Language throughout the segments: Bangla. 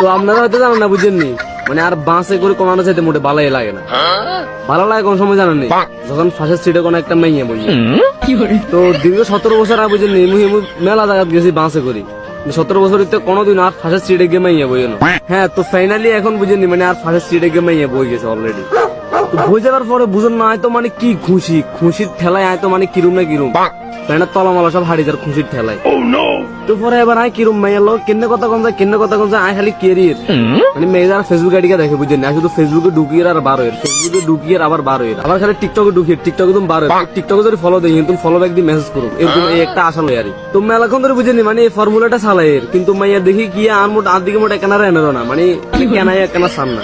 তো আপনারা হয়তো জানেন না, বুঝেননি, মানে আর বাসে করে কমানো চাইতে মোটে ভালোই লাগে না। ভালো লাগে কোন সময় জানেন নি, যখন ফাঁসের সিটে কোনো একটা মেয়ে বলি। তো দীর্ঘ 17 বছর আর বুঝেননি, মেলা জায়গা গেছি বাসে করি, 17 বছর কোনোদিন আর ফাঁসের সিটে গিয়ে মাইয়া বই না। হ্যাঁ, তো ফাইনালি এখন বুঝেননি, মানে আর ফাঁসের সিটে গিয়ে মাইয়া বই গেছে অলরেডি। তো বই যাওয়ার পরে বুঝুন না, আয় তো মানে কি খুশির ঠেলায় আয় তো মানে কিরুম না কিরুম প্যান্টের তলামালা সব হাড়ি যার খুশির ঠেলায়। তো পরে এবার আয় কিরুম মাইয়া লোক কেন্দ্রে কথা কম যায় আয় খালি কেরিয়ার, মানে মেয়ে যারা ফেসবুক আইডিকে দেখে বুঝেন না, শুধু ফেসবুকে ঢুকিয়ে আর 12 ফেসবুকে ঢুকিয়ে আবার 12 আবার খালি টিকটকে ঢুকিয়ে টিকটকে তুমি 12 টিকটকে যদি ফলো দেয় তুমি ফলো ব্যাক দিয়ে মেসেজ করো, এরকম এই একটা আশা লই আরি। তো মেলাক্ষণ ধরে বুঝেনি মানে এই ফর্মুলাটা চালাই এর, কিন্তু মাইয়া দেখি কি আর দিকে মোট একানা এনারো না, মানে কেনাই একখানা সান না।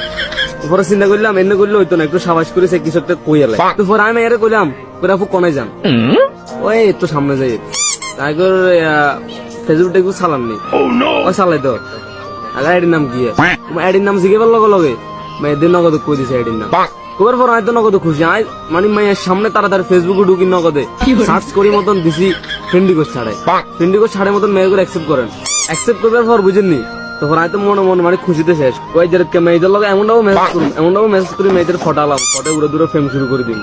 পরে চিন্তা করলাম এনে করলে হইতো না, একটু সাবাস করে সে কিছু একটা কই এলাই। তো পরে আমি এর কইলাম আপু কনে যান, ওই একটু সামনে যাই তাই করে ফেসবুকটা একটু চালাননি, ওই চালাই তো আগে আইডির নাম কি আইডির নাম শিখে পারলো লগে মেয়েদের নগদ কই দিছে আইডির নাম। কবার পর হয়তো নগদ খুশি আই, মানে মাইয়ের সামনে তাড়াতাড়ি ফেসবুকে ঢুকি নগদে সার্চ করি মতন দিছি ফ্রেন্ড রিকোয়েস্ট ছাড়ে মতন মেয়েগুলো অ্যাকসেপ্ট করেন। অ্যাকসেপ্ট করবার পর বুঝেননি, তখন হয়তো মনে মানে খুশিতে শেষ। ওই যে মেয়েদের লগে এমনটাও মেসেজ করি মেয়েদের ফটালাম, ফটে উড়ে দূরে ফেম শুরু করে দিন।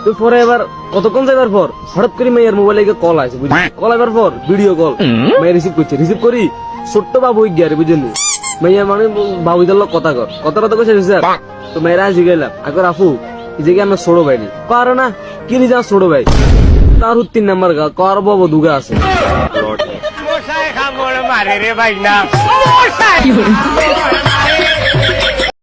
তো পরে এবার কতক্ষণ যাবার পর হঠাৎ করে মেয়ের মোবাইলে কল আছে, কল আবার পর ভিডিও কল মেয়ে রিসিভ করি ছোট্ট বাবু গিয়ারে বুঝেনি, মেয়ে মানে বাবুদের লোক কথাটা তো শেষ স্যার। তো মেয়েরা আসি গেলাম আগর আপু এই যে আমরা ছোড়ো ভাইনি পারো না কি যা ছোড়ো ভাই তার 3 নাম্বার গা কর বাবু দুগা আছে মারে রে ভাই না